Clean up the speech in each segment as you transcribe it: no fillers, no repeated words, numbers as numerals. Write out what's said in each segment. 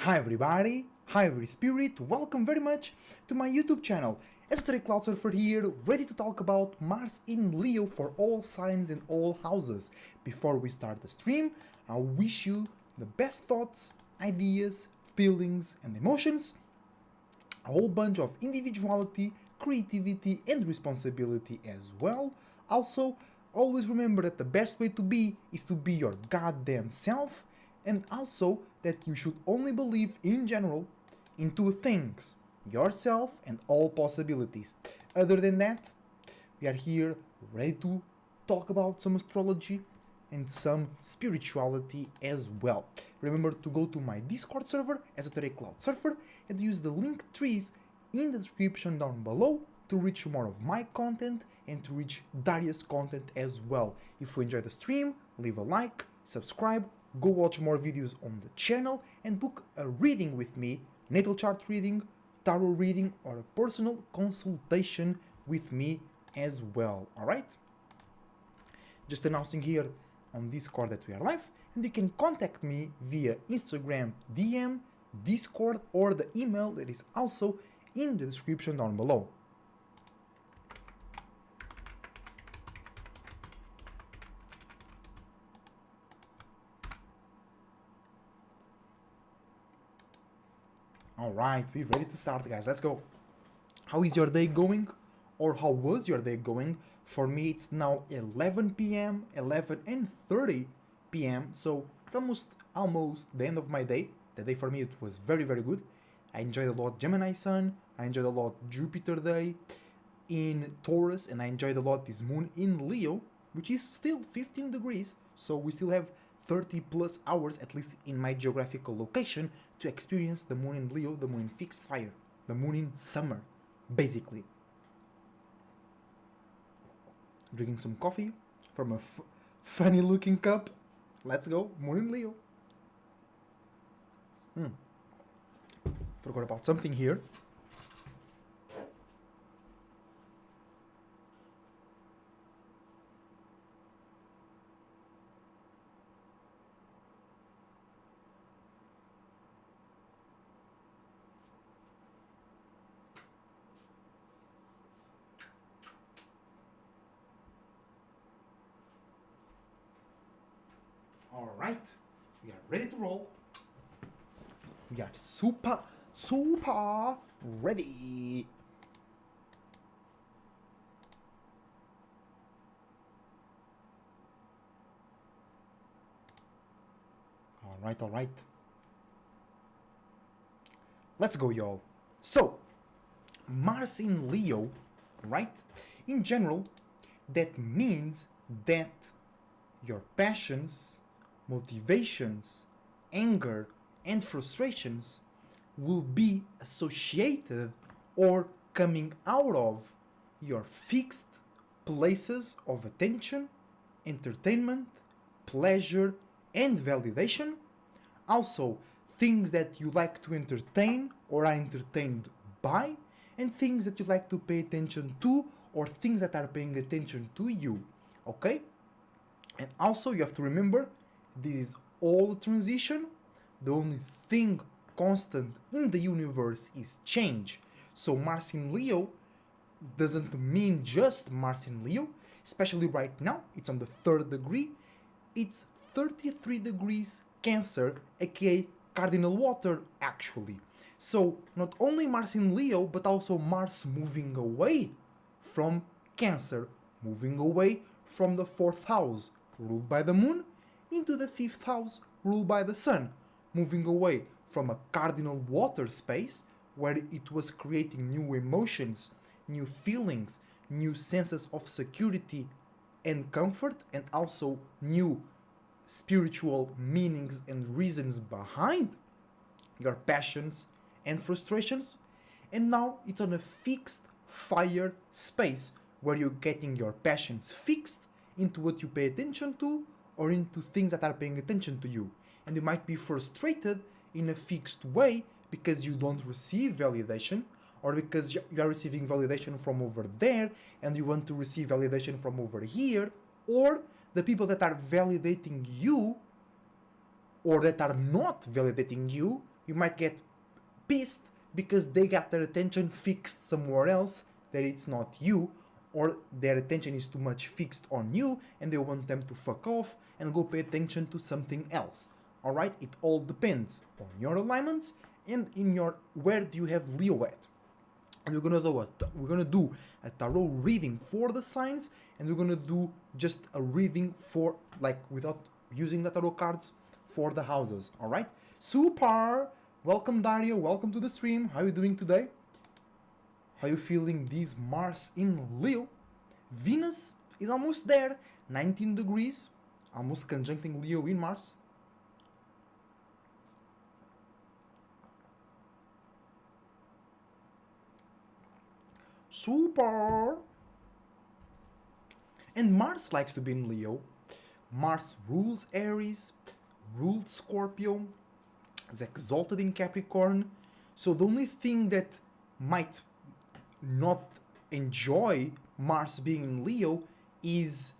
Hi everybody, hi every spirit, welcome very much to my YouTube channel. Esoteric Cloud Surfer here, ready to talk about Mars in Leo for all signs and all houses. Before we start the stream, I wish you the best thoughts, ideas, feelings and emotions, a whole bunch of individuality, creativity and responsibility as well. Also, always remember that the best way to be is to be your goddamn self, and also that you should only believe in general in two things: yourself and all possibilities. Other than that, we are here ready to talk about some astrology and some spirituality as well. Remember to go to my Discord server, Esoteric Cloud Surfer, and use the LinkTrees in the description down below to reach more of my content and to reach Darius' content as well. If you enjoyed the stream, leave a like, subscribe, go watch more videos on the channel and book a reading with me, natal chart reading, tarot reading or a personal consultation with me as well, alright? Just announcing here on Discord that we are live, and you can contact me via Instagram DM, Discord or the email that is also in the description down below. Alright, we're ready to start, guys. Let's go. How is your day going? Or how was your day going? For me, it's now 11 p.m., 11:30 p.m., so it's almost the end of my day. The day for me, it was very, very good. I enjoyed a lot Gemini Sun, I enjoyed a lot Jupiter Day in Taurus, and I enjoyed a lot this moon in Leo, which is still 15 degrees, so we still have 30 plus hours, at least in my geographical location, to experience the moon in Leo, the moon in fixed fire, the moon in summer, basically. Drinking some coffee from a funny looking cup. Let's go, moon in Leo. Forgot about something here. Alright, we are ready to roll. We are super ready. Alright. Let's go, y'all. So, Mars in Leo, right? In general, that means that your passions, motivations, anger, and frustrations will be associated or coming out of your fixed places of attention, entertainment, pleasure, and validation. Also, things that you like to entertain or are entertained by, and things that you like to pay attention to or things that are paying attention to you. Okay? And also, you have to remember, this is all transition. The only thing constant in the universe is change. So Mars in Leo doesn't mean just Mars in Leo, especially right now. It's on the 3rd degree. It's 33 degrees Cancer, aka cardinal water, actually. So not only Mars in Leo, but also Mars moving away from Cancer, moving away from the 4th house ruled by the moon into the 5th house ruled by the sun, moving away from a cardinal water space where it was creating new emotions, new feelings, new senses of security and comfort, and also new spiritual meanings and reasons behind your passions and frustrations. And now it's on a fixed fire space where you're getting your passions fixed into what you pay attention to or into things that are paying attention to you. And you might be frustrated in a fixed way because you don't receive validation, or because you are receiving validation from over there and you want to receive validation from over here, or the people that are validating you or that are not validating you You might get pissed because they got their attention fixed somewhere else, that it's not you, or their attention is too much fixed on you and they want them to fuck off and go pay attention to something else. Alright, it all depends on your alignments and in your where do you have Leo at. And we're gonna do a tarot reading for the signs, and we're gonna do just a reading for, like, without using the tarot cards, for the houses. Alright, super. Welcome Dario, welcome to the stream. How are you doing today? How are you feeling this Mars in Leo? Venus is almost there, 19 degrees, almost conjuncting Leo in Mars. Super! And Mars likes to be in Leo. Mars rules Aries, ruled Scorpio, is exalted in Capricorn. So the only thing that might not enjoy Mars being in Leo is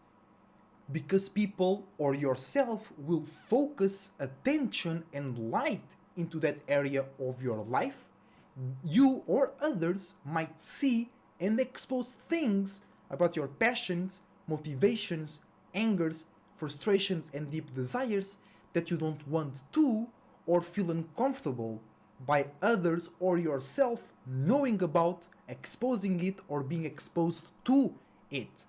because people or yourself will focus attention and light into that area of your life. You or others might see and expose things about your passions, motivations, angers, frustrations, and deep desires that you don't want to or feel uncomfortable by others or yourself knowing about, exposing it, or being exposed to it.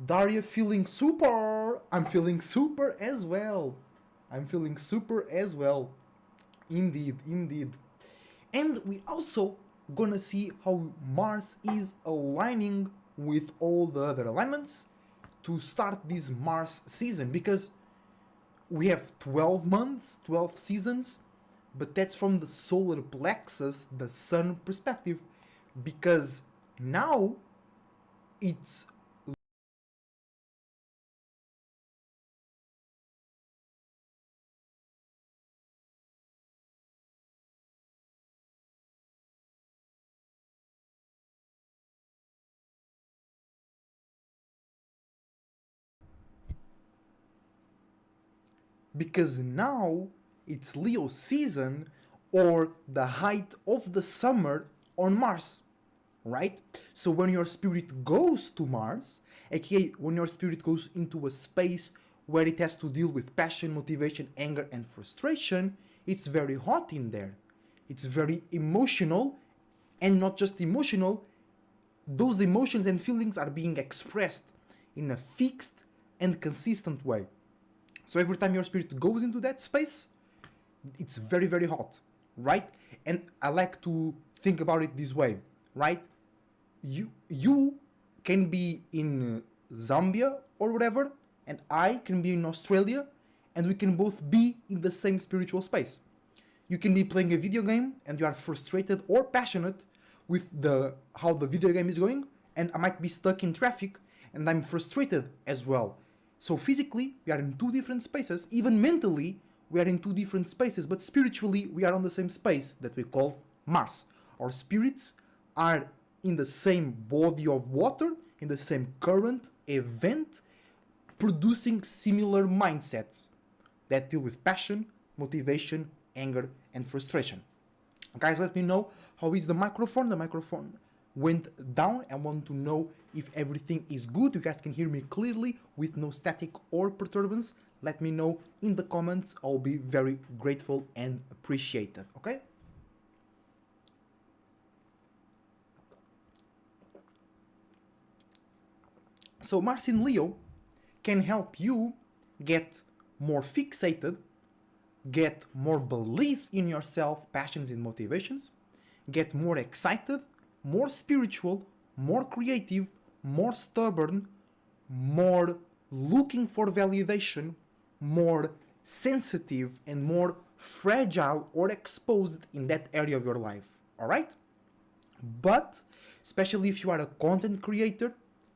Daria feeling super! I'm feeling super as well. I'm feeling super as well. Indeed, indeed. And we also gonna see how Mars is aligning with all the other alignments to start this Mars season, because we have 12 months, 12 seasons, but that's from the solar plexus, the sun perspective, because now it's because now it's Leo season, or the height of the summer on Mars, right? So when your spirit goes to Mars, aka when your spirit goes into a space where it has to deal with passion, motivation, anger, and frustration, it's very hot in there. It's very emotional, and not just emotional, those emotions and feelings are being expressed in a fixed and consistent way. So every time your spirit goes into that space, it's very, very hot, right? And I like to think about it this way, right? You can be in Zambia or whatever, and I can be in Australia, and we can both be in the same spiritual space. You can be playing a video game and you are frustrated or passionate with how the video game is going, and I might be stuck in traffic and I'm frustrated as well. So physically, we are in two different spaces. Even mentally, we are in two different spaces, but spiritually, we are on the same space that we call Mars. Our spirits are in the same body of water, in the same current event, producing similar mindsets that deal with passion, motivation, anger, and frustration. Guys, let me know how is the microphone. The microphone went down. I want to know if everything is good. You guys can hear me clearly with no static or perturbance. Let me know in the comments. I'll be very grateful and appreciated, okay? So Mars in Leo can help you get more fixated, get more belief in yourself, passions and motivations, get more excited, more spiritual, more creative, more stubborn, more looking for validation, more sensitive, and more fragile or exposed in that area of your life, alright? But, especially if you are a content creator,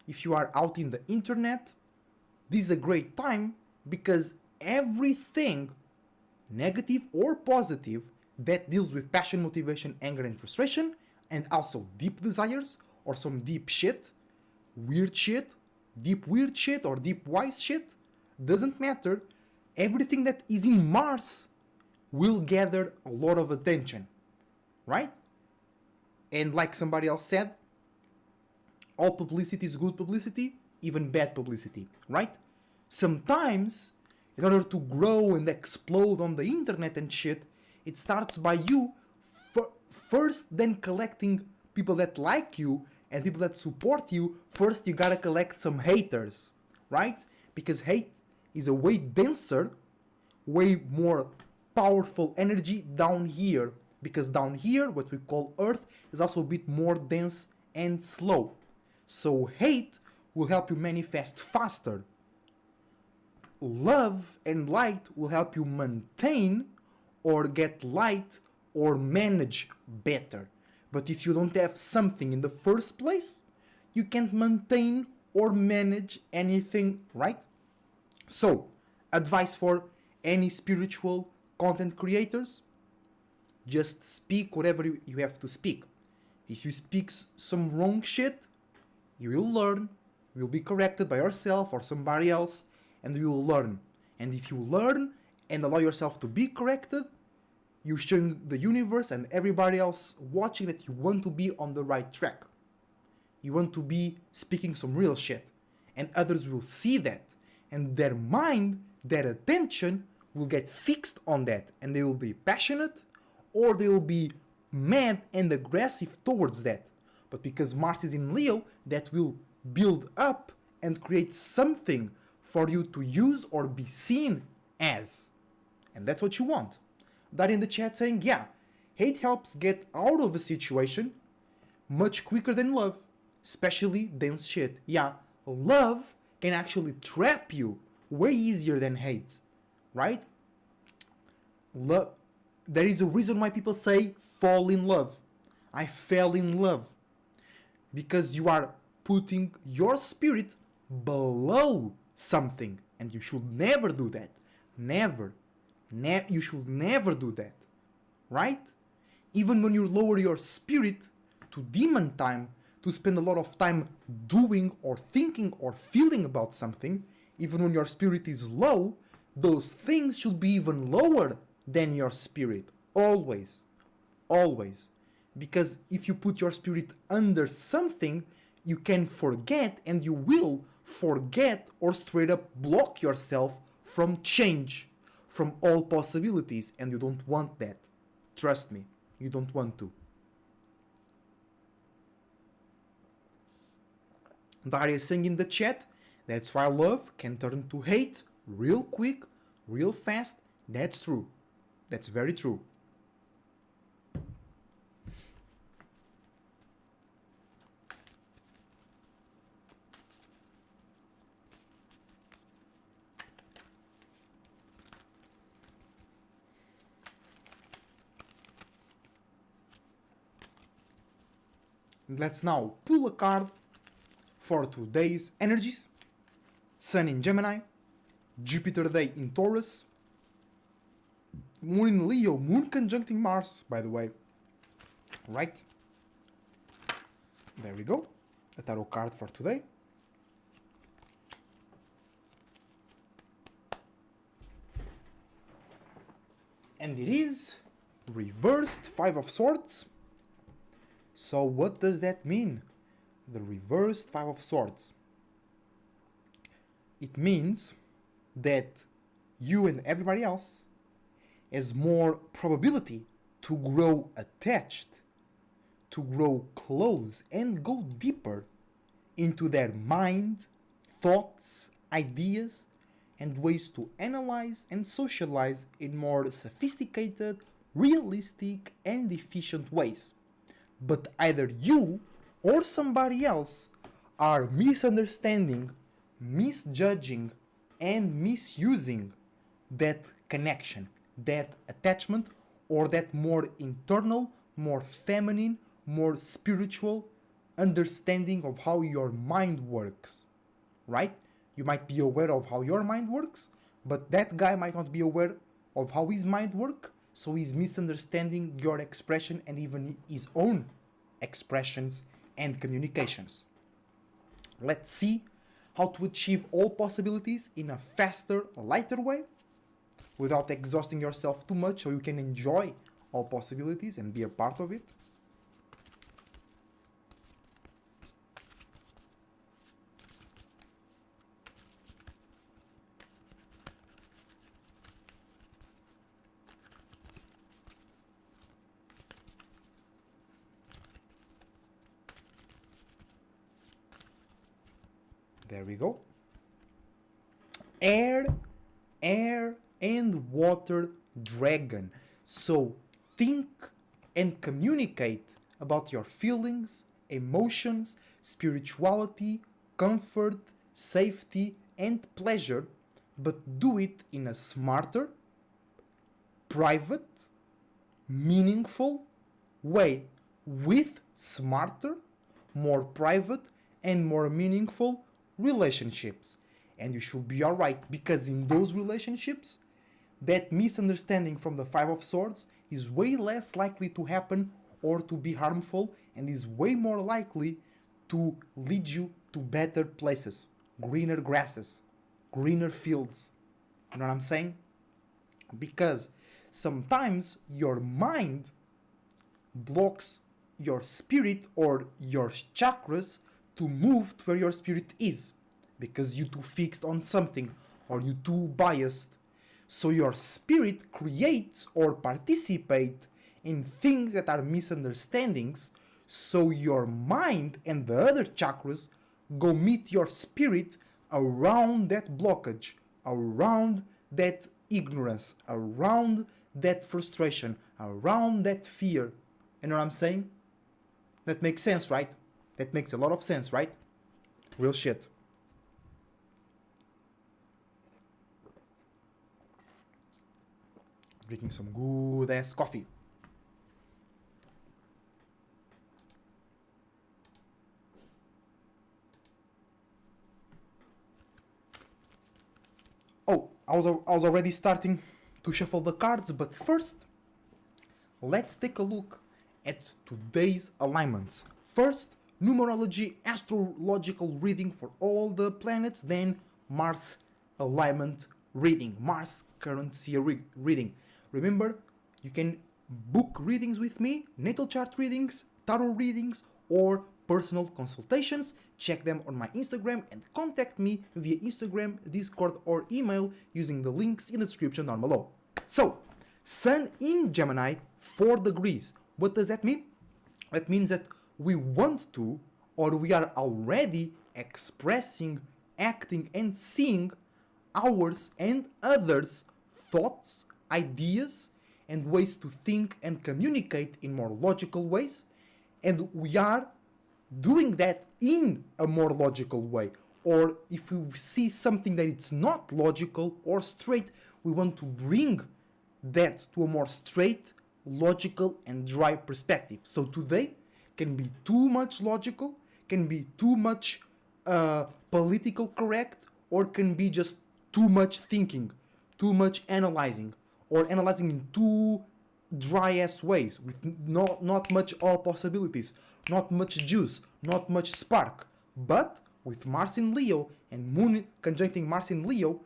if you are out in the internet, this is a great time because everything, negative or positive, that deals with passion, motivation, anger, and frustration, and also deep desires or some deep shit, weird shit, deep weird shit, or deep wise shit, doesn't matter. Everything that is in Mars will gather a lot of attention, right? And like somebody else said, all publicity is good publicity, even bad publicity, right? Sometimes, in order to grow and explode on the internet and shit, it starts by you first, then collecting people that like you and people that support you. First, you gotta collect some haters, right? Because hate is a way denser, way more powerful energy down here. Because down here, what we call Earth, is also a bit more dense and slow. So hate will help you manifest faster. Love and light will help you maintain or get light or manage better. But if you don't have something in the first place, you can't maintain or manage anything, right? So, advice for any spiritual content creators: just speak whatever you have to speak. If you speak some wrong shit, you will learn, you will be corrected by yourself or somebody else, and you will learn. And if you learn and allow yourself to be corrected, you're showing the universe and everybody else watching that you want to be on the right track. You want to be speaking some real shit. And others will see that. And their mind, their attention will get fixed on that. And they will be passionate or they will be mad and aggressive towards that. But because Mars is in Leo, that will build up and create something for you to use or be seen as. And that's what you want. That in the chat saying, yeah, hate helps get out of a situation much quicker than love. Especially dense shit. Yeah, love can actually trap you way easier than hate. Right? Love. There is a reason why people say fall in love. I fell in love. Because you are putting your spirit below something. And you should never do that. Never. You should never do that. Right? Even when you lower your spirit to demon time, to spend a lot of time doing or thinking or feeling about something, even when your spirit is low, those things should be even lower than your spirit. Always. Always. Because if you put your spirit under something, you can forget, and you will forget or straight up block yourself from change, from all possibilities, and you don't want that. Trust me, you don't want to. Daria is saying in the chat, that's why love can turn to hate real quick, real fast. That's true. That's very true. Let's now pull a card for today's energies. Sun in Gemini, Jupiter day in Taurus, Moon in Leo, Moon conjuncting Mars, by the way. Right? There we go. A tarot card for today. And it is reversed Five of Swords. So what does that mean? The reversed Five of Swords. It means that you and everybody else has more probability to grow attached, to grow close and go deeper into their mind, thoughts, ideas, and ways to analyze and socialize in more sophisticated, realistic, and efficient ways. But either you or somebody else are misunderstanding, misjudging, and misusing that connection, that attachment, or that more internal, more feminine, more spiritual understanding of how your mind works, right? You might be aware of how your mind works, but that guy might not be aware of how his mind works, so he's misunderstanding your expression and even his own expressions and communications. Let's see how to achieve all possibilities in a faster, lighter way. without exhausting yourself too much, so you can enjoy all possibilities and be a part of it. There we go. Air, air and water dragon. So think and communicate about your feelings, emotions, spirituality, comfort, safety and pleasure, but do it in a smarter, private, meaningful way with smarter, more private and more meaningful relationships. And you should be alright, because in those relationships, that misunderstanding from the Five of Swords is way less likely to happen or to be harmful, and is way more likely to lead you to better places, greener grasses, greener fields. You know what I'm saying? Because sometimes your mind blocks your spirit or your chakras to move to where your spirit is, because you're too fixed on something or you're too biased. So your spirit creates or participate in things that are misunderstandings, so your mind and the other chakras go meet your spirit around that blockage, around that ignorance, around that frustration, around that fear. You know what I'm saying? That makes sense, right? That makes a lot of sense, right? Real shit. Drinking some good ass coffee. Oh, I was already starting to shuffle the cards, but first, let's take a look at today's alignments. First, numerology, astrological reading for all the planets, then Mars alignment reading, Mars currency reading. Remember, you can book readings with me, natal chart readings, tarot readings, or personal consultations. Check them on my Instagram and contact me via Instagram, Discord, or email using the links in the description down below. So, Sun in Gemini, 4 degrees. What does that mean? That means that we want to, or we are already expressing, acting, and seeing ours and others' thoughts, ideas, and ways to think and communicate in more logical ways. And we are doing that in a more logical way. Or if we see something that it's not logical or straight, we want to bring that to a more straight, logical, and dry perspective. So today can be too much logical, can be too much political correct, or can be just too much thinking, too much analyzing, or analyzing in too dry ass ways with not much all possibilities, not much juice, not much spark. But with Mars in Leo and Moon conjuncting Mars in Leo,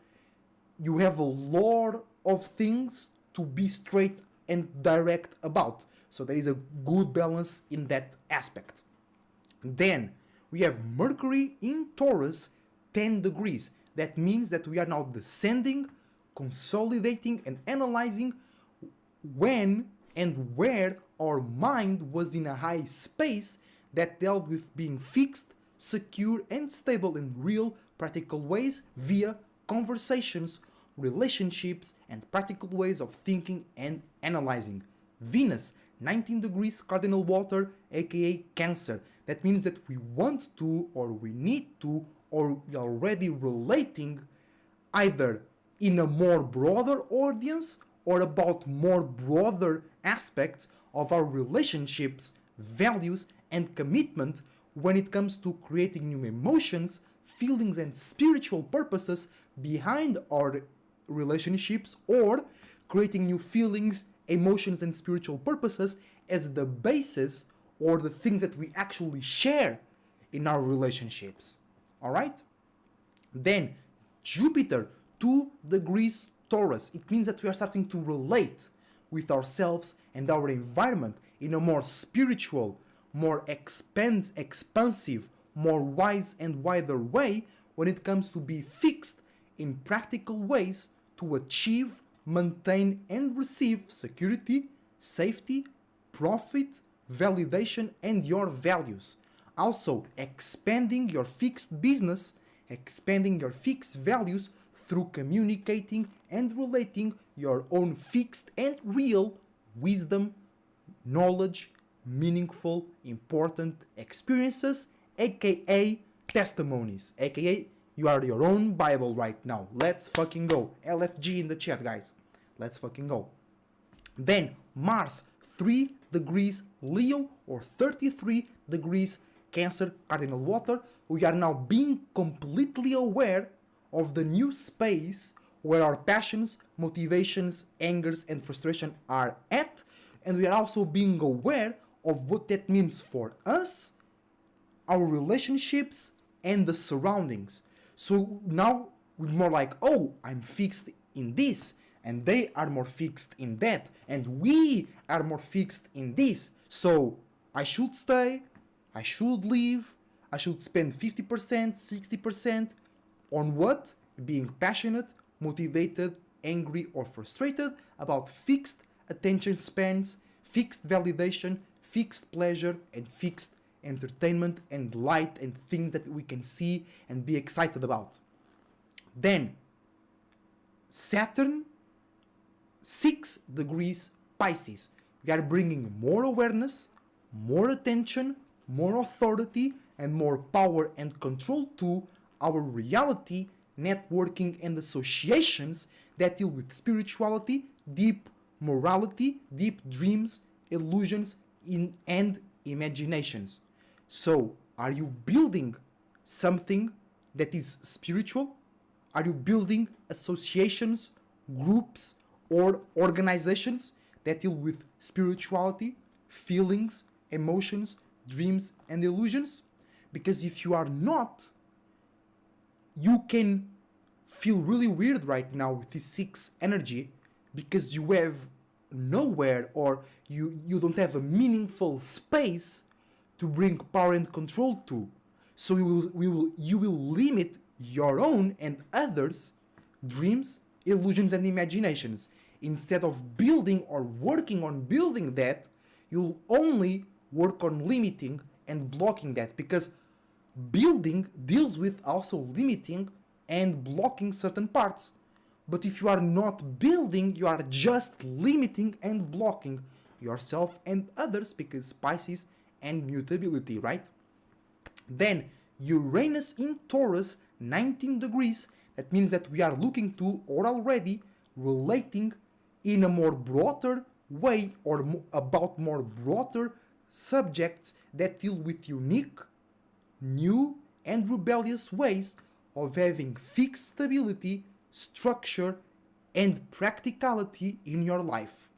you have a lot of things to be straight and direct about. So there is a good balance in that aspect. Then we have Mercury in Taurus, 10 degrees. That means that we are now descending, consolidating, and analyzing when and where our mind was in a high space that dealt with being fixed, secure, and stable in real, practical ways via conversations, relationships, and practical ways of thinking and analyzing. Venus, 19 degrees cardinal water, aka Cancer. That means that we want to, or we need to, or we are already relating either in a more broader audience or about more broader aspects of our relationships, values, and commitment when it comes to creating new emotions, feelings, and spiritual purposes behind our relationships, or creating new feelings, emotions, and spiritual purposes as the basis or the things that we actually share in our relationships. Alright? Then Jupiter, 2 degrees Taurus, it means that we are starting to relate with ourselves and our environment in a more spiritual, more expansive, more wise and wider way when it comes to be fixed in practical ways to achieve, maintain and receive security, safety, profit, validation and your values. Also, expanding your fixed business, expanding your fixed values through communicating and relating your own fixed and real wisdom, knowledge, meaningful, important experiences, aka testimonies, aka you are your own Bible right now. Let's fucking go. LFG in the chat, guys. Let's fucking go. Then Mars, 3 degrees Leo or 33 degrees Cancer, cardinal water. We are now being completely aware of the new space where our passions, motivations, angers and frustration are at, and we are also being aware of what that means for us, our relationships and the surroundings. So now we're more like, oh, I'm fixed in this and they are more fixed in that and we are more fixed in this, so I should stay, I should leave, I should spend 50%, 60% on what? Being passionate, motivated, angry or frustrated about fixed attention spans, fixed validation, fixed pleasure and fixed entertainment and light and things that we can see and be excited about. Then Saturn, 6 degrees Pisces. We are bringing more awareness, more attention, more authority and more power and control to our reality, networking and associations that deal with spirituality, deep morality, deep dreams, illusions and imaginations. So, are you building something that is spiritual? Are you building associations, groups, or organizations that deal with spirituality, feelings, emotions, dreams, and illusions? Because if you are not, you can feel really weird right now with this 6 energy because you have nowhere or you don't have a meaningful space to bring power and control to. So you will limit your own and others' dreams, illusions and imaginations. Instead of building or working on building that, you'll only work on limiting and blocking that, because building deals with also limiting and blocking certain parts. But if you are not building, you are just limiting and blocking yourself and others, because Pisces and mutability, right? Then Uranus in Taurus, 19 degrees. That means that we are looking to or already relating in a more broader way or about more broader subjects that deal with unique, new and rebellious ways of having fixed stability, structure and practicality in your life.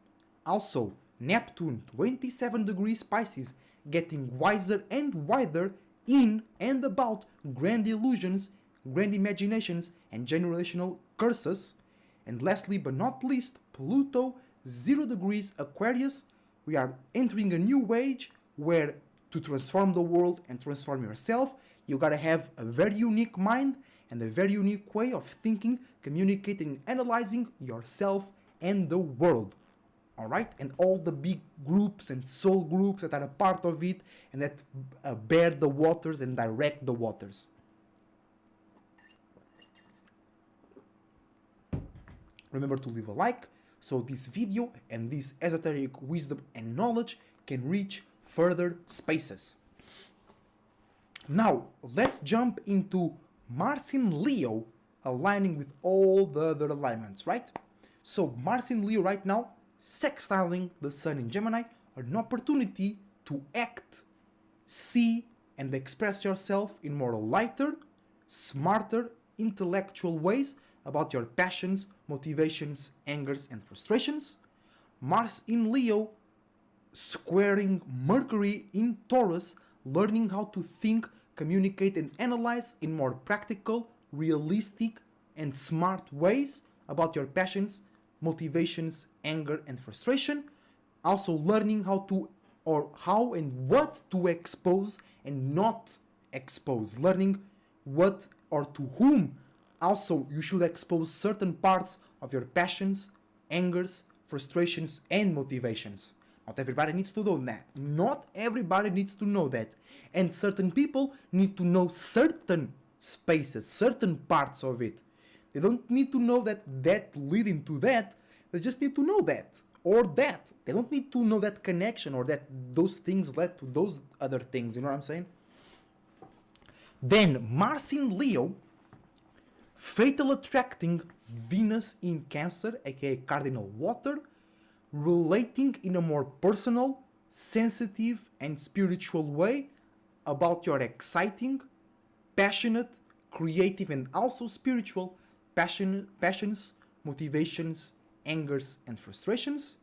Also, Neptune, 27 degrees Pisces, getting wiser and wider in and about grand illusions, grand imaginations and generational curses. And lastly but not least, Pluto, 0 degrees Aquarius. We are entering a new age where to transform the world and transform yourself, you gotta have a very unique mind and a very unique way of thinking, communicating, analyzing yourself and the world. Alright? And all the big groups and soul groups that are a part of it and that bear the waters and direct the waters. Remember to leave a like so this video and this esoteric wisdom and knowledge can reach further spaces. Now, let's jump into Mars in Leo aligning with all the other alignments, right? So Mars in Leo right now, sextiling the Sun in Gemini, an opportunity to act, see and express yourself in more lighter, smarter, intellectual ways about your passions, motivations, angers and frustrations. Mars in Leo squaring Mercury in Taurus, learning how to think, communicate and analyze in more practical, realistic and smart ways about your passions, motivations, anger, and frustration. Also learning how to, or how and what to expose and not expose. Learning what or to whom also you should expose certain parts of your passions, angers, frustrations, and motivations. Not everybody needs to know that. Not everybody needs to know that. And certain people need to know certain spaces, certain parts of it. They don't need to know that leading to that. They just need to know that. Or that. They don't need to know that connection or that those things led to those other things. You know what I'm saying? Then Mars in Leo, fatal attracting Venus in Cancer, aka cardinal water, relating in a more personal, sensitive, and spiritual way about your exciting, passionate, creative, and also spiritual passions, motivations, angers, and frustrations.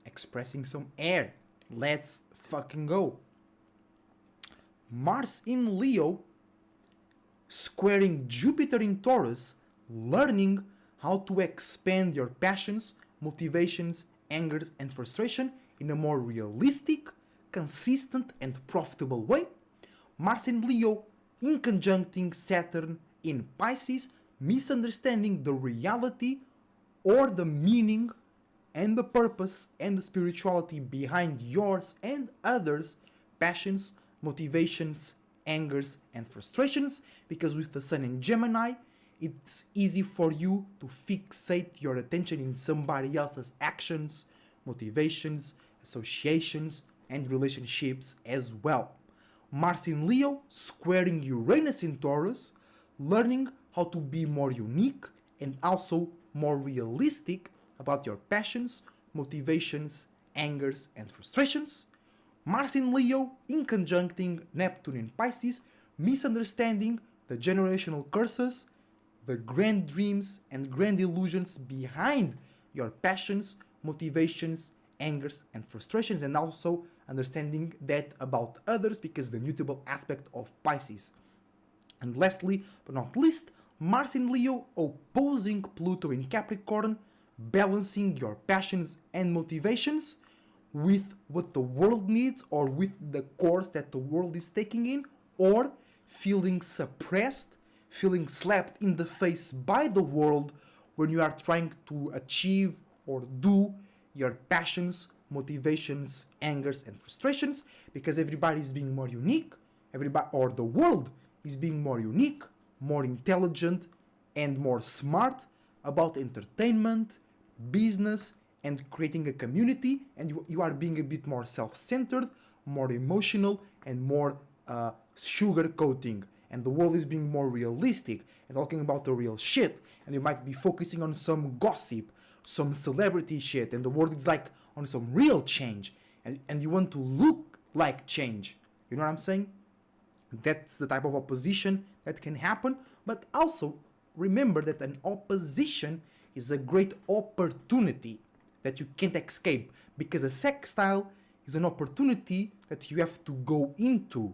Expressing some air. Let's fucking go. Mars in Leo, squaring Jupiter in Taurus, learning how to expand your passions, motivations, angers, and frustration in a more realistic, consistent, and profitable way. Mars in Leo, in conjuncting Saturn in Pisces, misunderstanding the reality or the meaning and the purpose and the spirituality behind yours and others' passions, motivations, angers, and frustrations, because with the Sun in Gemini, it's easy for you to fixate your attention in somebody else's actions, motivations, associations, and relationships as well. Mars in Leo, squaring Uranus in Taurus, learning how to be more unique and also more realistic about your passions, motivations, angers, and frustrations. Mars in Leo, in conjuncting Neptune in Pisces, misunderstanding the generational curses, the grand dreams and grand illusions behind your passions, motivations, angers, and frustrations, and also understanding that about others because the mutable aspect of Pisces. And lastly, but not least, Mars in Leo opposing Pluto in Capricorn, balancing your passions and motivations with what the world needs or with the course that the world is taking in, or feeling suppressed, feeling slapped in the face by the world when you are trying to achieve or do your passions, motivations, angers, and frustrations, because everybody is being more unique, everybody or the world is being more unique, more intelligent, and more smart about entertainment, business, and creating a community, and you are being a bit more self-centered, more emotional, and more sugar-coating, and the world is being more realistic and talking about the real shit, and you might be focusing on some gossip, some celebrity shit, and the world is like on some real change, and you want to look like change. You know what I'm saying? That's the type of opposition that can happen, but also remember that an opposition is a great opportunity that you can't escape, because a sextile is an opportunity that you have to go into.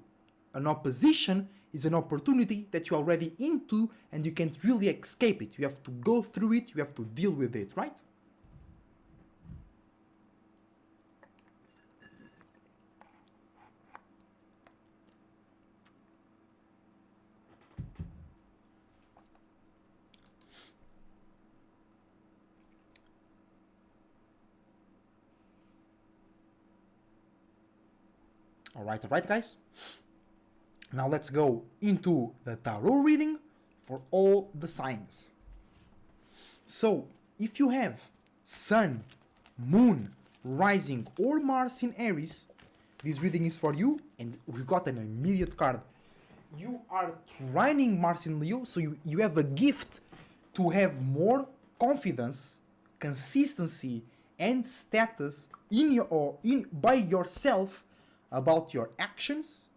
An opposition is an opportunity that you're already into and you can't really escape it. You have to go through it, you have to deal with it, right? Alright, guys. Now let's go into the tarot reading for all the signs. So, if you have Sun, Moon, Rising, or Mars in Aries, this reading is for you, and we got an immediate card. You are trining Mars in Leo, so you have a gift to have more confidence, consistency, and status by yourself about your actions,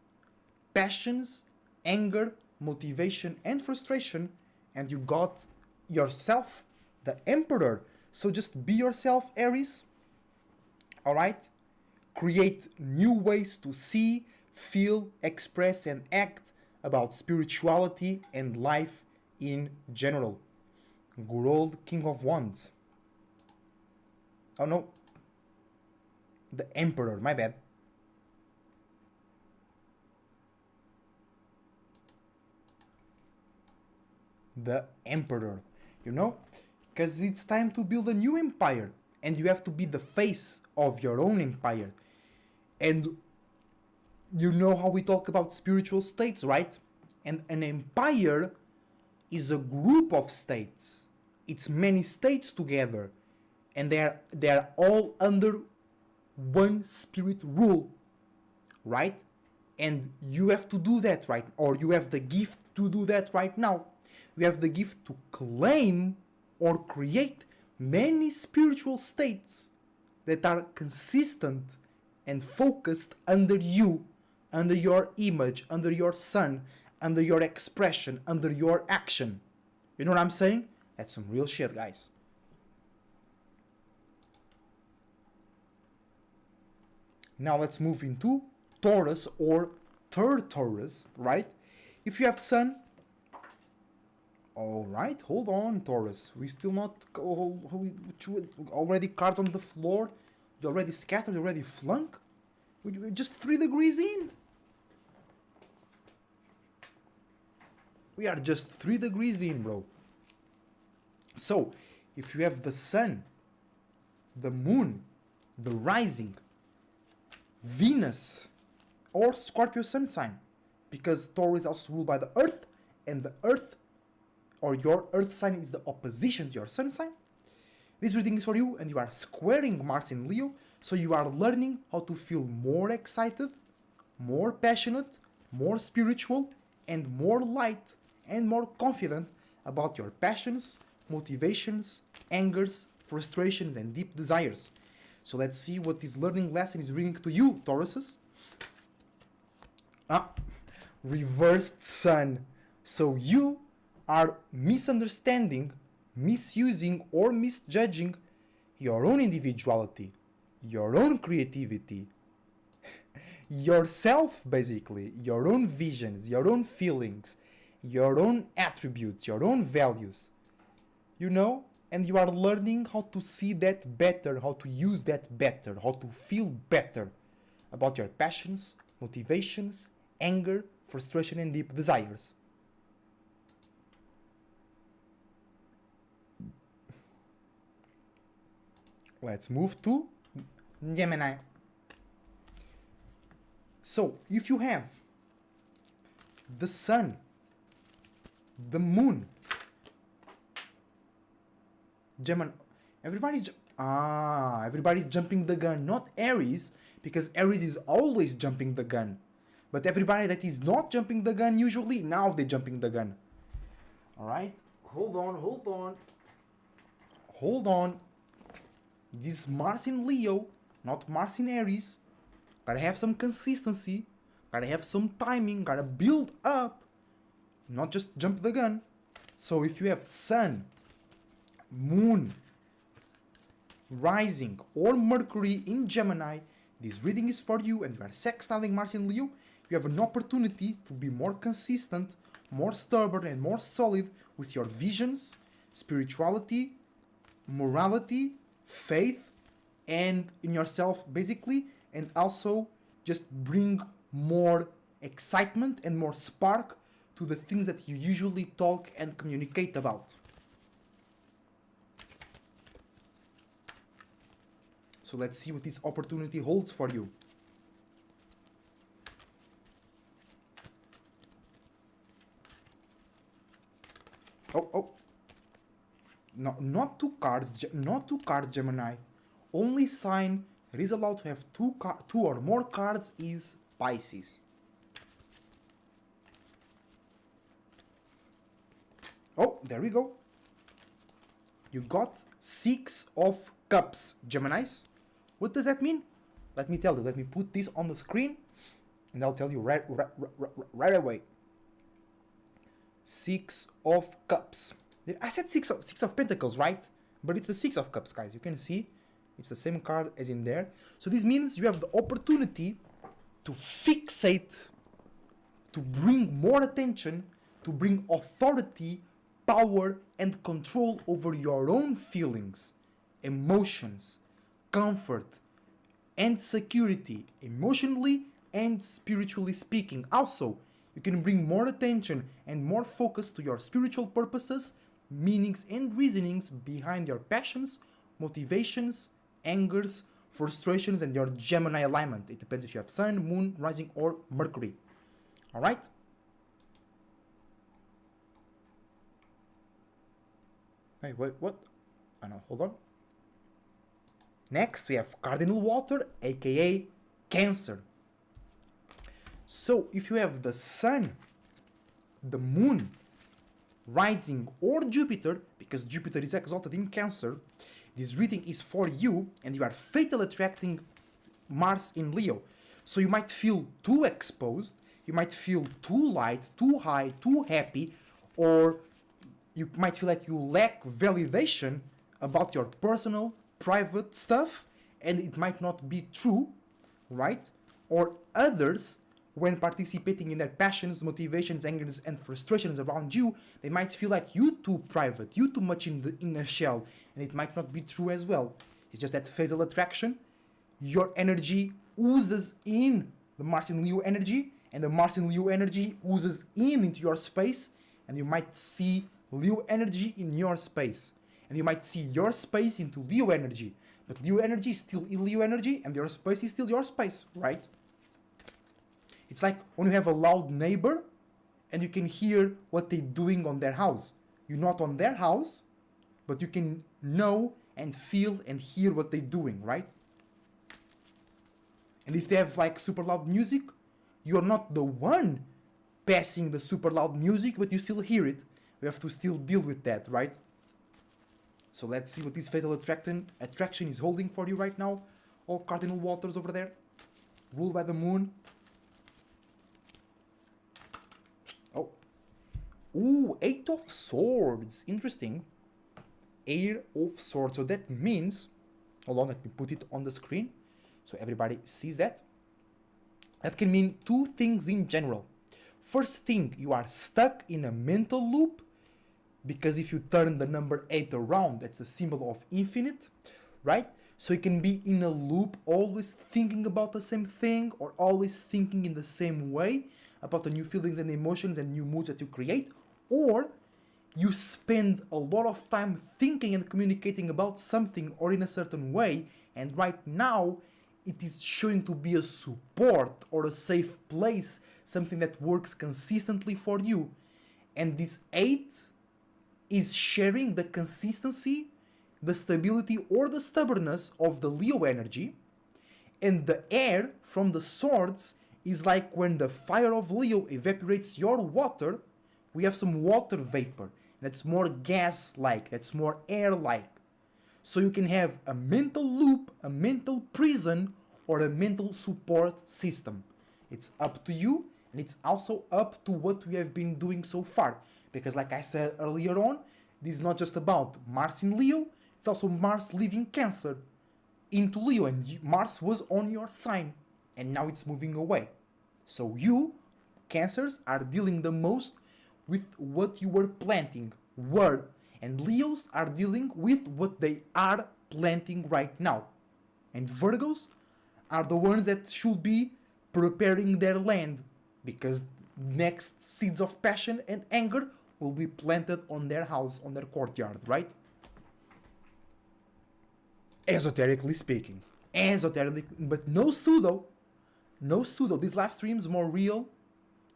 passions, anger, motivation, and frustration, and you got yourself, the Emperor. So just be yourself, Aries. Alright? create new ways to see, feel, express, and act about spirituality and life in general. Good old King of Wands. Oh no. The Emperor, my bad. The Emperor. You know? Because it's time to build a new empire. And you have to be the face of your own empire. And you know how we talk about spiritual states, right? And an empire is a group of states. It's many states together. And they are all under one spirit rule, right? And you have to do that, right? Or you have the gift to do that right now. You have the gift to claim or create many spiritual states that are consistent and focused under you, under your image, under your sun, under your expression, under your action. You know what I'm saying? That's some real shit, guys. Now let's move into Taurus or third Taurus, right? If you have Sun, all right, hold on, Taurus. We still not already cards on the floor. You already scattered, you already flunk. We're just 3 degrees in. We are just 3 degrees in, bro. So, if you have the Sun, the Moon, the Rising, Venus, or Scorpio Sun sign, because Taurus is also ruled by the Earth, and the Earth, or your Earth sign, is the opposition to your Sun sign. This reading is for you, and you are squaring Mars in Leo, so you are learning how to feel more excited, more passionate, more spiritual, and more light, and more confident about your passions, motivations, angers, frustrations, and deep desires. So let's see what this learning lesson is bringing to you, Tauruses. Reversed Sun. So you are misunderstanding, misusing, or misjudging your own individuality, your own creativity, yourself, basically, your own visions, your own feelings, your own attributes, your own values. You know? And you are learning how to see that better, how to use that better, how to feel better about your passions, motivations, anger, frustration, and deep desires. Let's move to Gemini. So, if you have the Sun, the Moon, Gemini, everybody's jumping the gun, not Aries, because Aries is always jumping the gun. But everybody that is not jumping the gun, usually, now they're jumping the gun. Alright? Hold on. This is Mars in Leo, not Mars in Aries. Gotta have some consistency. Gotta have some timing. Gotta build up. Not just jump the gun. So if you have Sun, Moon, Rising, or Mercury in Gemini, this reading is for you, and you are sextiling Mars in Leo. You have an opportunity to be more consistent, more stubborn, and more solid with your visions, spirituality, morality, faith, and in yourself, basically, and also just bring more excitement and more spark to the things that you usually talk and communicate about. So let's see what this opportunity holds for you. Oh. No, not two cards, Gemini. Only sign that is allowed to have two or more cards is Pisces. Oh, there we go. You got 6 of Cups, Geminis. What does that mean? Let me tell you. Let me put this on the screen, and I'll tell you right away. 6 of Cups. I said six of Pentacles, right? But it's the 6 of Cups, guys. You can see It's the same card as in there. So this means you have the opportunity to fixate, to bring more attention, to bring authority, power, and control over your own feelings, emotions, comfort, and security, emotionally and spiritually speaking. Also, you can bring more attention and more focus to your spiritual purposes, meanings, and reasonings behind your passions, motivations, angers, frustrations, and your Gemini alignment. It depends if you have Sun, Moon, Rising, or Mercury. Alright? Hey, wait, what? Oh no, hold on. Next, we have Cardinal Water, aka Cancer. So, if you have the Sun, the Moon, Rising, or Jupiter, because Jupiter is exalted in Cancer, this reading is for you, and you are fatal attracting Mars in Leo. So you might feel too exposed, you might feel too light, too high, too happy, or you might feel like you lack validation about your personal, private stuff, and it might not be true, right? Or others, when participating in their passions, motivations, angers, and frustrations around you, they might feel like you too private, you too much in a shell, and it might not be true as well. It's just that fatal attraction. Your energy oozes in the Mars in Leo energy, and the Mars in Leo energy oozes into your space, and you might see Leo energy in your space. And you might see your space into Leo energy. But Leo energy is still Leo energy, and your space is still your space, right? It's like when you have a loud neighbor, and you can hear what they're doing on their house. You're not on their house, but you can know and feel and hear what they're doing, right? And if they have like super loud music, you're not the one passing the super loud music, but you still hear it. You have to still deal with that, right? So let's see what this fatal attraction is holding for you right now. All cardinal waters over there. Ruled by the moon. Oh. Ooh, 8 of Swords. Interesting. 8 of Swords. So that means... Hold on, let me put it on the screen so everybody sees that. That can mean two things in general. First thing, you are stuck in a mental loop, because if you turn the number 8 around, that's the symbol of infinite, right? So you can be in a loop, always thinking about the same thing, or always thinking in the same way about the new feelings and emotions and new moods that you create, or you spend a lot of time thinking and communicating about something or in a certain way, and right now it is showing to be a support or a safe place, something that works consistently for you. And this 8 is sharing the consistency, the stability, or the stubbornness of the Leo energy. And the air from the swords is like when the fire of Leo evaporates your water, we have some water vapor. That's more gas-like, that's more air-like. So you can have a mental loop, a mental prison, or a mental support system. It's up to you, and it's also up to what we have been doing so far. Because like I said earlier on, this is not just about Mars in Leo, it's also Mars leaving Cancer into Leo, and Mars was on your sign, and now it's moving away. So you, Cancers, are dealing the most with what you were planting, and Leos are dealing with what they are planting right now. And Virgos are the ones that should be preparing their land, because next seeds of passion and anger will be planted on their house, on their courtyard, right? Esoterically speaking. But no pseudo. No pseudo. This live stream is more real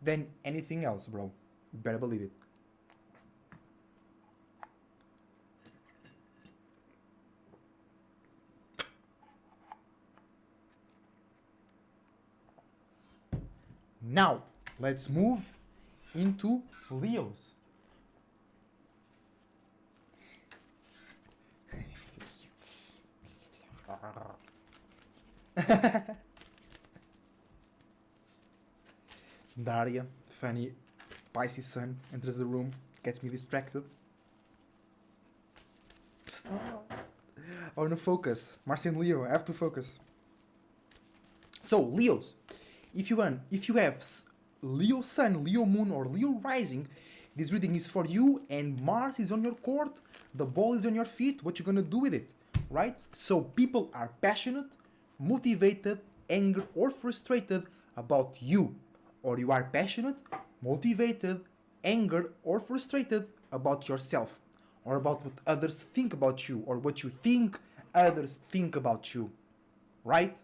than anything else, bro. You better believe it. Now, let's move into Leos. Daria, funny Pisces sun, enters the room, gets me distracted. Stop. I want to focus. Mars in Leo, I have to focus. So, Leos, if you have Leo Sun, Leo Moon, or Leo Rising, this reading is for you, and Mars is on your court, the ball is on your feet, what you gonna do with it, right? So people are passionate, motivated, angry, or frustrated about you, or you are passionate, motivated, angered, or frustrated about yourself, or about what others think about you, or what you think others think about you, right?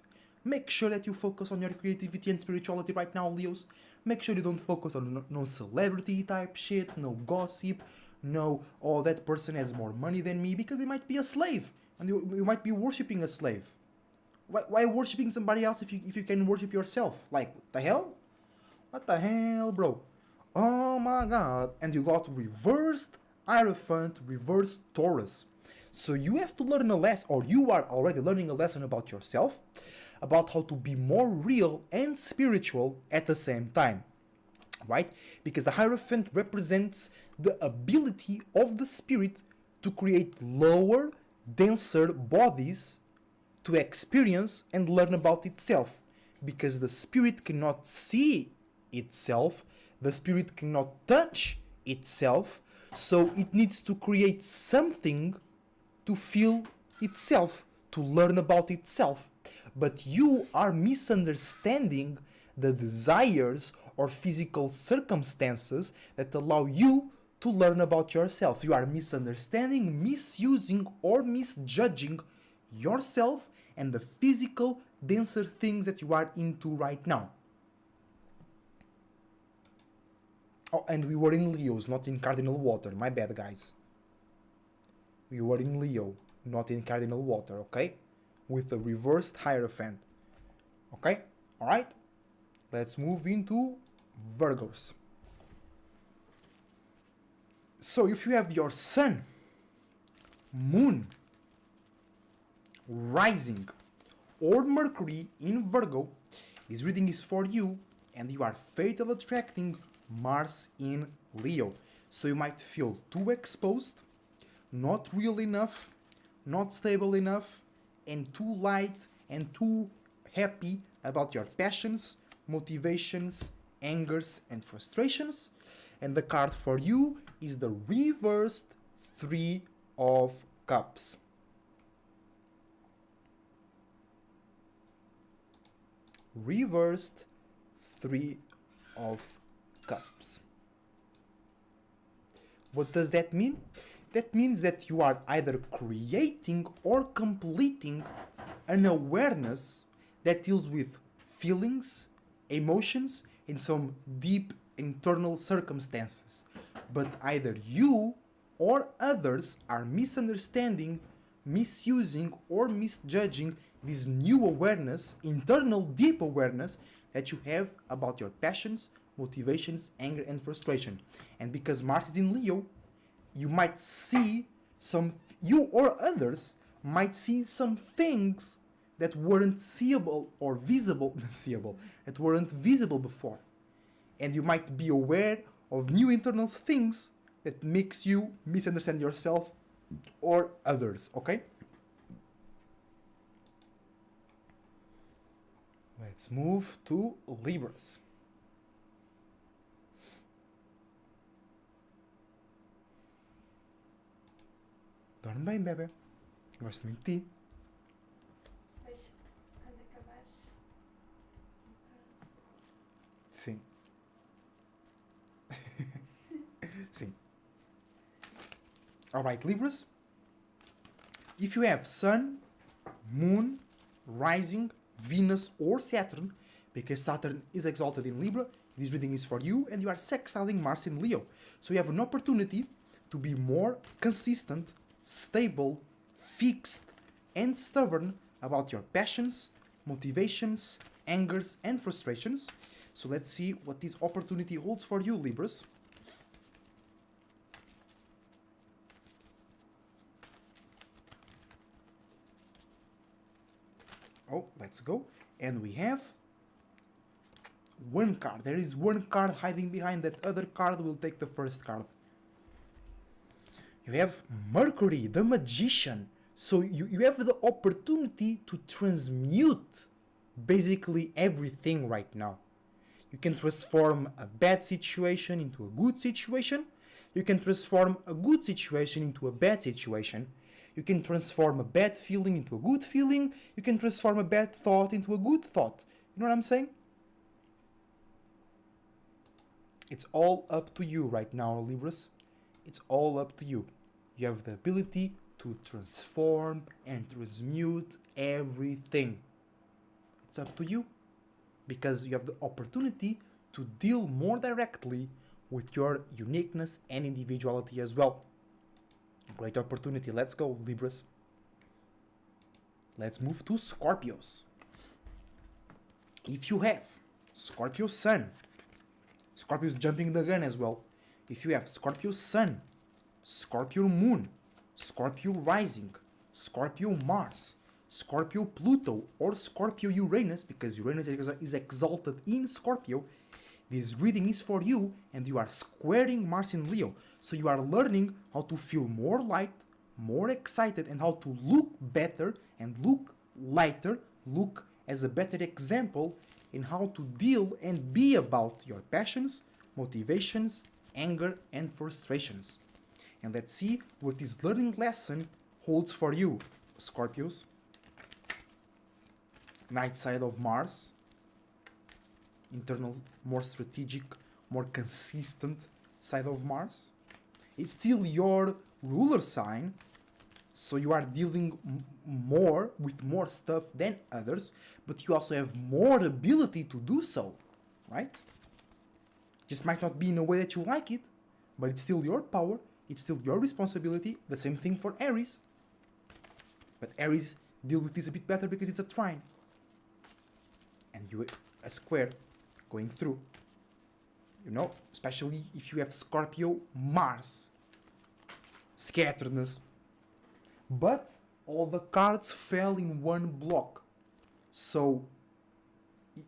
Make sure that you focus on your creativity and spirituality right now, Leos. Make sure you don't focus on no celebrity type shit, no gossip, no, oh, that person has more money than me, because they might be a slave, and you might be worshipping a slave. Why worshipping somebody else if you can worship yourself? Like, what the hell? What the hell, bro? Oh my god. And you got reversed Hierophant, reversed Taurus. So you have to learn a lesson, or you are already learning a lesson about yourself, about how to be more real and spiritual at the same time, right? Because the Hierophant represents the ability of the spirit to create lower, denser bodies to experience and learn about itself. Because the spirit cannot see itself, the spirit cannot touch itself, so it needs to create something to feel itself, to learn about itself. But you are misunderstanding the desires or physical circumstances that allow you to learn about yourself. You are misunderstanding, misusing, or misjudging yourself and the physical, denser things that you are into right now. Oh, and we were in Leos, not in Cardinal Water. My bad, guys. We were in Leo, not in Cardinal Water, okay? With the reversed Hierophant. Okay? Alright? Let's move into Virgos. So if you have your Sun, Moon, Rising, or Mercury in Virgo, this reading is for you, and you are fatal attracting Mars in Leo. So you might feel too exposed, not real enough, not stable enough, and too light and too happy about your passions, motivations, angers, and frustrations. And the card for you is the reversed Three of Cups. Reversed Three of Cups. What does that mean? That means that you are either creating or completing an awareness that deals with feelings, emotions, and some deep internal circumstances. But either you or others are misunderstanding, misusing, or misjudging this new awareness, internal deep awareness that you have about your passions, motivations, anger, and frustration. And because Mars is in Leo, you might see you or others might see some things that weren't seeable or visible, that weren't visible before. And you might be aware of new internal things that makes you misunderstand yourself or others, okay? Let's move to Libras. Dorme bem, bebê. Gosto muito de ti. Depois, quando acabares. Sim. Sim. Alright, Libras. If you have Sun, Moon, Rising, Venus, or Saturn, because Saturn is exalted in Libra, this reading is for you, and you are sextiling Mars in Leo. So you have an opportunity to be more consistent, stable, fixed, and stubborn about your passions, motivations, angers, and frustrations. So let's see what this opportunity holds for you, Libras. Oh, let's go. And we have one card. There is one card hiding behind that other card. We'll take the first card. You have Mercury, the Magician. So you have the opportunity to transmute basically everything right now. You can transform a bad situation into a good situation. You can transform a good situation into a bad situation. You can transform a bad feeling into a good feeling. You can transform a bad thought into a good thought. You know what I'm saying? It's all up to you right now, Libras. It's all up to you. You have the ability to transform and transmute everything. It's up to you because you have the opportunity to deal more directly with your uniqueness and individuality as well. Great opportunity. Let's go, Libras. Let's move to Scorpios. If you have Scorpio Sun, Scorpio's jumping the gun as well. If you have Scorpio Sun, Scorpio Moon, Scorpio Rising, Scorpio Mars, Scorpio Pluto, or Scorpio Uranus, because Uranus is exalted in Scorpio, this reading is for you and you are squaring Mars in Leo. So you are learning how to feel more light, more excited, and how to look better and look lighter, look as a better example in how to deal and be about your passions, motivations, anger, and frustrations. And let's see what this learning lesson holds for you, Scorpios. Night side of Mars. Internal, more strategic, more consistent side of Mars. It's still your ruler sign, so you are dealing more with more stuff than others, but you also have more ability to do so, right? Just might not be in a way that you like it, but it's still your power, it's still your responsibility. The same thing for Aries. But Aries deal with this a bit better because it's a trine. And you a square going through. You know, especially if you have Scorpio Mars. Scatteredness. But all the cards fell in one block. So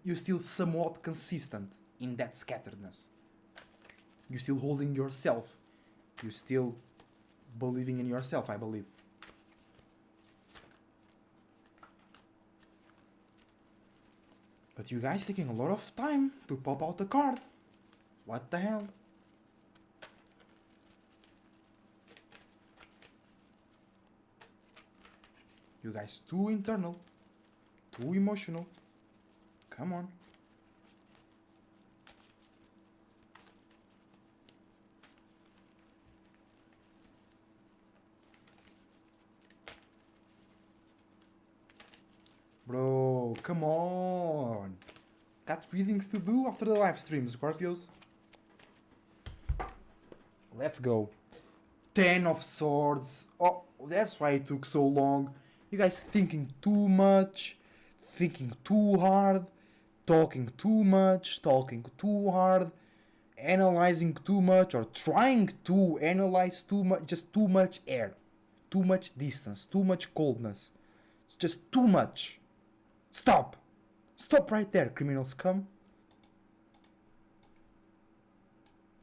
you're still somewhat consistent in that scatteredness. You're still holding yourself. You're still believing in yourself, I believe. But you guys taking a lot of time to pop out the card. What the hell? You guys too internal, too emotional. Come on. Bro, come on. Got readings to do after the live stream, Scorpios. Let's go. 10 of Swords. Oh, that's why it took so long. You guys thinking too much, thinking too hard, talking too much, talking too hard, analyzing too much, or trying to analyze too much, just too much air, too much distance, too much coldness. It's just too much. Stop! Stop right there, criminal scum.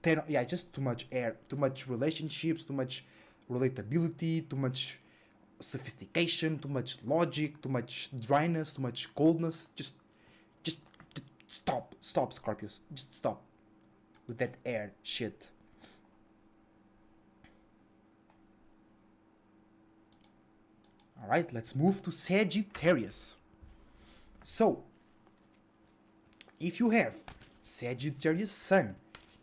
Yeah, just too much air, too much relationships, too much relatability, too much sophistication, too much logic, too much dryness, too much coldness. Just stop, Scorpios. Just stop with that air shit. All right, let's move to Sagittarius. So, if you have Sagittarius Sun,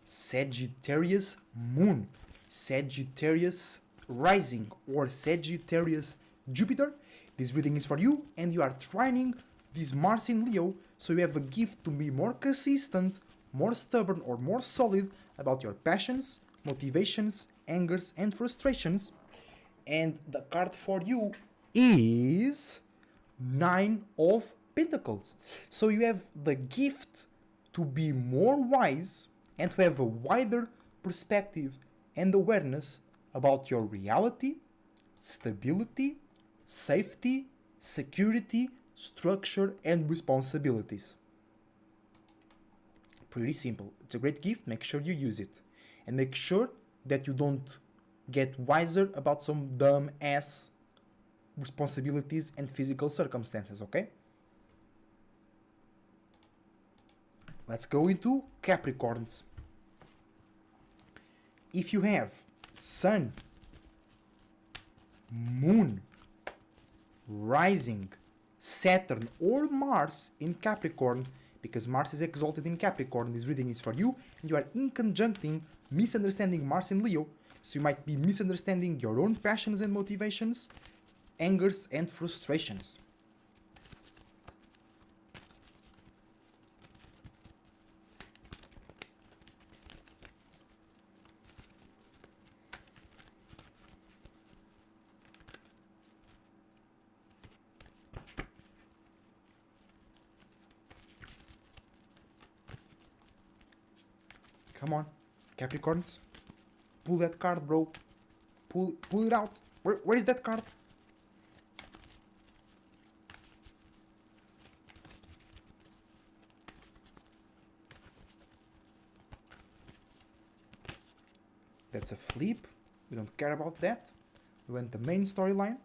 Sagittarius Moon, Sagittarius Rising, or Sagittarius Jupiter, this reading is for you, and you are trining this Mars in Leo, so you have a gift to be more consistent, more stubborn, or more solid about your passions, motivations, angers, and frustrations. And the card for you is 9 of Pentacles. So you have the gift to be more wise and to have a wider perspective and awareness about your reality, stability, safety, security, structure, and responsibilities. Pretty simple. It's a great gift. Make sure you use it. And make sure that you don't get wiser about some dumb ass responsibilities and physical circumstances, okay? Let's go into Capricorns. If you have Sun, Moon, Rising, Saturn or Mars in Capricorn, because Mars is exalted in Capricorn, this reading is for you, and you are in conjuncting, misunderstanding Mars in Leo, so you might be misunderstanding your own passions and motivations, angers and frustrations. Come on, Capricorns. Pull that card, bro. Pull it out. Where is that card? That's a flip. We don't care about that. We want the main storyline.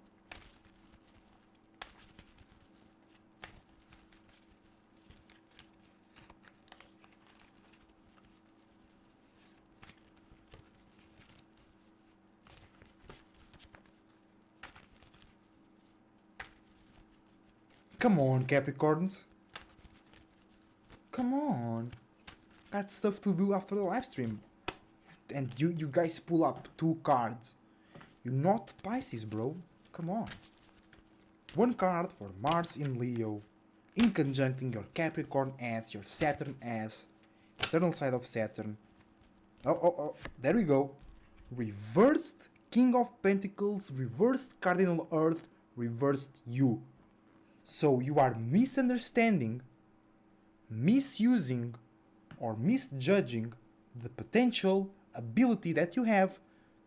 Come on, Capricorns. Come on. Got stuff to do after the live stream. And you guys pull up 2 cards. You're not Pisces, bro. Come on. 1 card for Mars in Leo. In conjuncting your Capricorn as, your Saturn as. Eternal side of Saturn. Oh. There we go. Reversed King of Pentacles. Reversed Cardinal Earth. Reversed you. So you are misunderstanding, misusing, or misjudging the potential ability that you have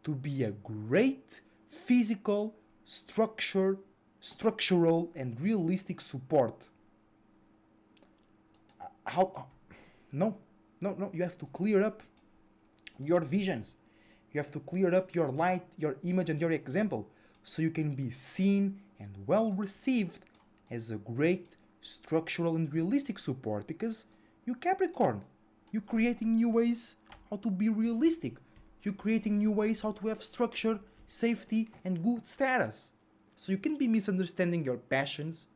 to be a great physical, structural, and realistic support. No. You have to clear up your visions. You have to clear up your light, your image, and your example, so you can be seen and well received as a great structural and realistic support, because you Capricorn, you're creating new ways how to be realistic. You're creating new ways how to have structure, safety, and good status. So you can be misunderstanding your passions,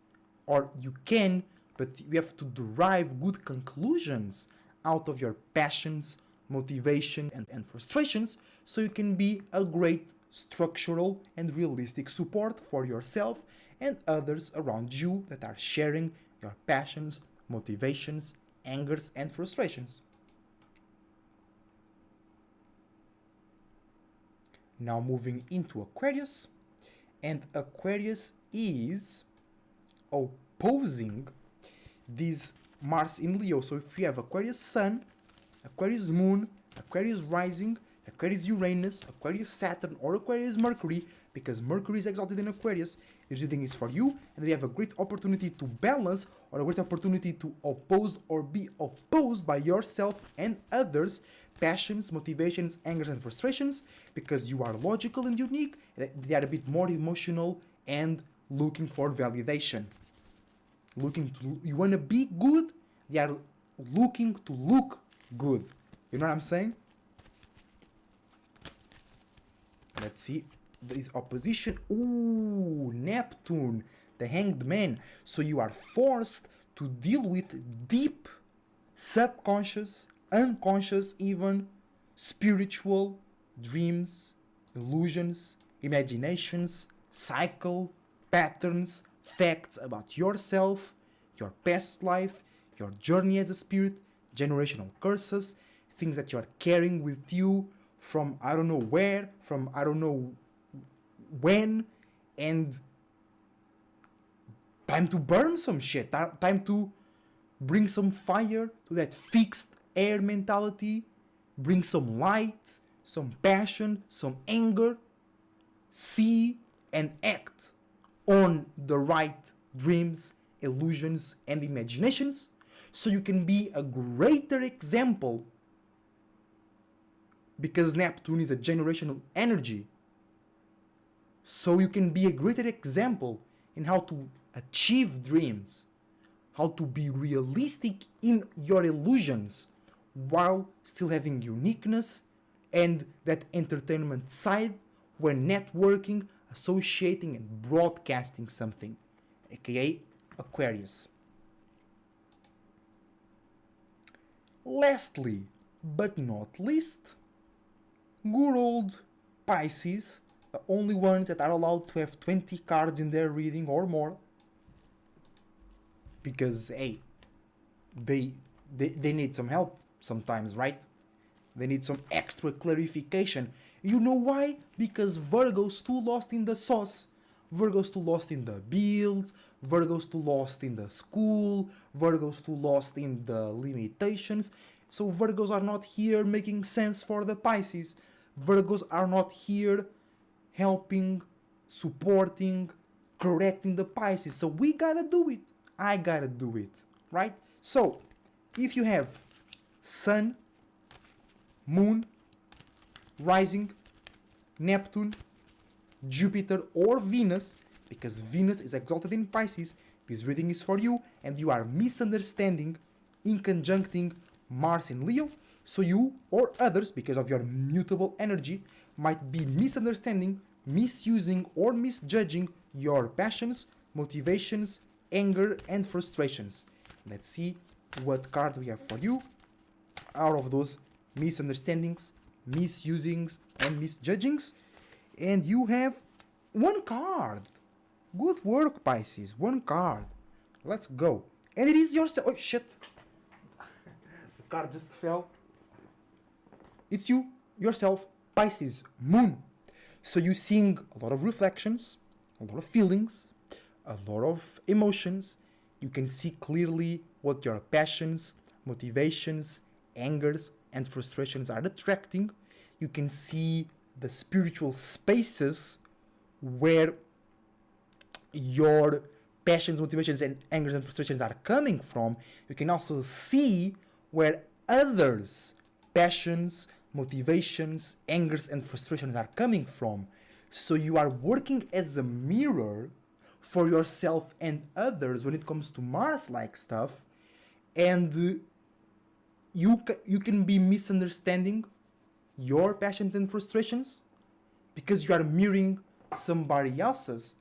or you can, but you have to derive good conclusions out of your passions, motivation, and frustrations, so you can be a great structural and realistic support for yourself and others around you that are sharing your passions, motivations, angers, and frustrations. Now moving into Aquarius, and Aquarius is opposing this Mars in Leo. So if you have Aquarius Sun, Aquarius Moon, Aquarius Rising, Aquarius Uranus, Aquarius Saturn, or Aquarius Mercury, because Mercury is exalted in Aquarius, this reading is for you, and we have a great opportunity to balance, or a great opportunity to oppose or be opposed by yourself and others, passions, motivations, angers, and frustrations, because you are logical and unique. They are a bit more emotional and looking for validation. You want to be good, they are looking to look good. You know what I'm saying? Let's see. There is opposition. Ooh, Neptune, the Hanged Man. So you are forced to deal with deep, subconscious, unconscious even, spiritual dreams, illusions, imaginations, cycle, patterns, facts about yourself, your past life, your journey as a spirit, generational curses, things that you are carrying with you from I don't know where, from I don't know when, and time to burn some shit, time to bring some fire to that fixed air mentality, bring some light, some passion, some anger, see and act on the right dreams, illusions, and imaginations, so you can be a greater example, because Neptune is a generational energy. so you can be a greater example in how to achieve dreams, how to be realistic in your illusions while still having uniqueness and that entertainment side when networking, associating, and broadcasting something, aka Aquarius. Lastly, but not least, good old Pisces, the only ones that are allowed to have 20 cards in their reading or more. Because, hey, they need some help sometimes, right? They need some extra clarification. You know why? Because Virgo's too lost in the sauce. Virgo's too lost in the bills. Virgo's too lost in the school. Virgo's too lost in the limitations. So Virgos are not here making sense for the Pisces. Virgos are not here helping, supporting, correcting the Pisces. So we gotta do it. I gotta do it, right? So if you have Sun, Moon, Rising, Neptune, Jupiter, or Venus, because Venus is exalted in Pisces, this reading is for you, and you are misunderstanding, inconjuncting Mars in Leo, so you or others, because of your mutable energy, might be misunderstanding, misusing, or misjudging your passions, motivations, anger, and frustrations. Let's see what card we have for you out of those misunderstandings, misusings, and misjudgings. And you have one card. Good work, Pisces. One card. Let's go. And it is yourself. Oh, shit. The card just fell. It's you, yourself, Pisces, Moon. So you're seeing a lot of reflections, a lot of feelings, a lot of emotions. You can see clearly what your passions, motivations, angers, and frustrations are attracting. You can see the spiritual spaces where your passions, motivations, and angers and frustrations are coming from. You can also see where others' passions, motivations, angers, and frustrations are coming from. So you are working as a mirror for yourself and others when it comes to Mars-like stuff, and you can be misunderstanding your passions and frustrations because you are mirroring somebody else's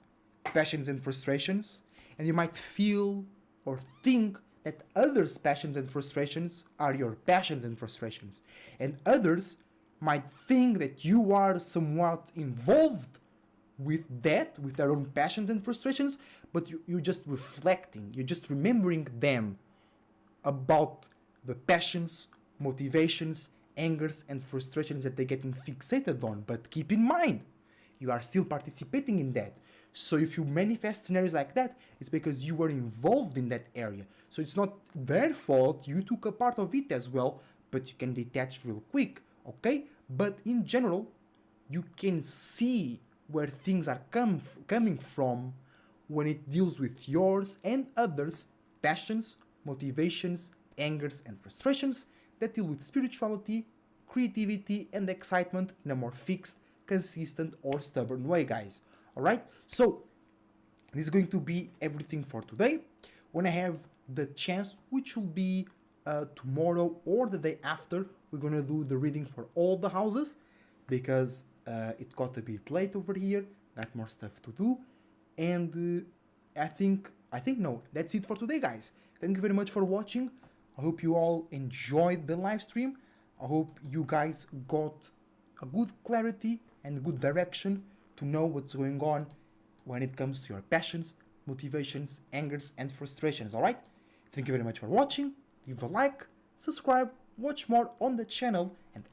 passions and frustrations, and you might feel or think that others' passions and frustrations are your passions and frustrations, and others might think that you are somewhat involved with that, with their own passions and frustrations, but you're just reflecting, you're just remembering them about the passions, motivations, angers, and frustrations that they're getting fixated on. But keep in mind, you are still participating in that. So if you manifest scenarios like that, it's because you were involved in that area. So it's not their fault, you took a part of it as well, but you can detach real quick, okay? But in general, you can see where things are coming from when it deals with yours and others' passions, motivations, angers, and frustrations that deal with spirituality, creativity, and excitement in a more fixed, consistent, or stubborn way, guys. Alright? So, this is going to be everything for today. When I have the chance, which will be tomorrow or the day after, we're gonna do the reading for all the houses because it got a bit late over here, got more stuff to do, and I think no, that's it for today, guys. Thank you very much for watching. I hope you all enjoyed the live stream. I hope you guys got a good clarity and good direction to know what's going on when it comes to your passions, motivations, angers, and frustrations, alright? Thank you very much for watching. Leave a like, subscribe, watch more on the channel, and